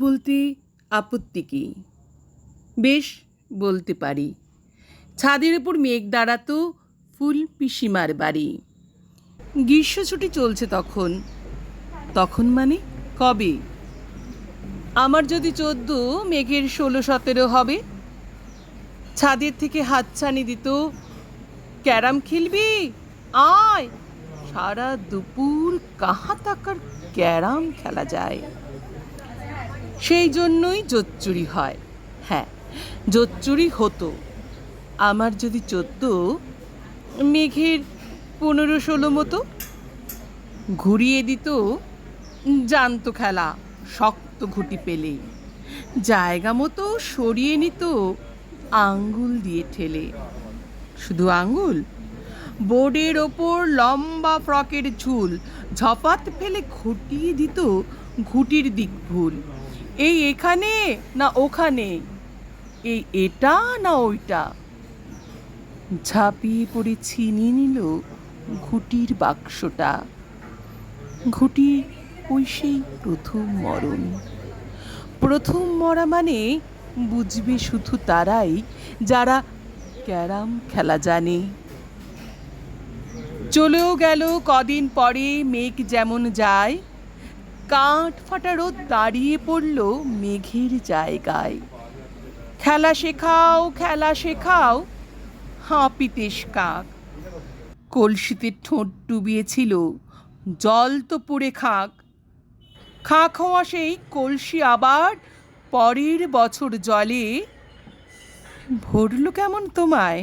বলতে আপত্তি কি? বেশ, বলতে পারি। ছাদের উপর মেঘ দাঁড়াতো, ফুল পিসিমার বাড়ি। গ্রীষ্ম ছুটি চলছে তখন। তখন মানে কবে? আমার যদি 14, মেঘের 16-17 হবে। ছাদের থেকে হাতছানি দিত, ক্যারাম খেলবি? আয়। সারা দুপুর কাহা টাকার ক্যারাম খেলা যায়। সেই জন্যই জোচ্চুরি হয়। হ্যাঁ, জোচ্চুরি হতো। আমার যদি 14, মেঘের 15-16 মতো। ঘুরিয়ে দিত জানত খেলা, শক্ত ঘুটি পেলে। জায়গা মতো সরিয়ে নিত আঙ্গুল দিয়ে ঠেলে। শুধু আঙ্গুল, বোর্ডের ওপর লম্বা ফ্রকের ঝুল ঝপাত ফেলে ঘটিয়ে দিত ঘুটির দিক ভুল। এই এখানে না ওখানে, এই এটা না ওইটা। ঝাঁপিয়ে পড়ে ছিনিয়ে নিল ঘুটির বাক্সটা। ঘুটি ওই সেই প্রথম মরণ। প্রথম মরা মানে বুঝবে শুধু তারাই যারা ক্যারাম খেলা জানে। চলেও গেল কদিন পরে মেঘ যেমন যায়, কাঠ ফাটা রোদ দাঁড়িয়ে পড়ল মেঘের জায়গায়। খেলা শেখাও, খেলা শেখাও, হাঁপিতেশ কাক। কলসিতে ঠোঁট ডুবিয়েছিল, জল তো পুড়ে খাক। খাক হওয়া সেই কলসি আবার পরের বছর জলে ভরল কেমন তোমায়?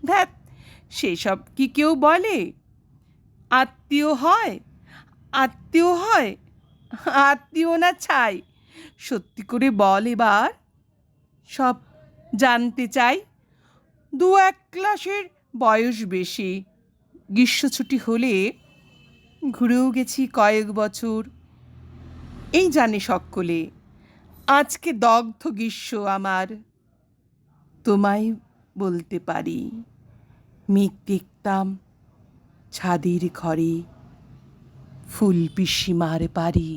ধ্যাত, সেসব কি কেউ বলে? আত্মীয় হয়, আত্মীয় হয়, আত্মীয় না ছাই। সত্যি করে বল এবার, সব জানতে চাই। 2-1 ক্লাসের বয়স বেশি। গ্রীষ্ম ছুটি হলে ঘুরেও গেছি কয়েক বছর। এই জানে সকলে, আজকে দগ্ধ গ্রীষ্ম আমার। তোমায় বলতে পারি, মেঘ দেখতাম ছাদের ঘরে, ফুল পিসিমার বাড়ি।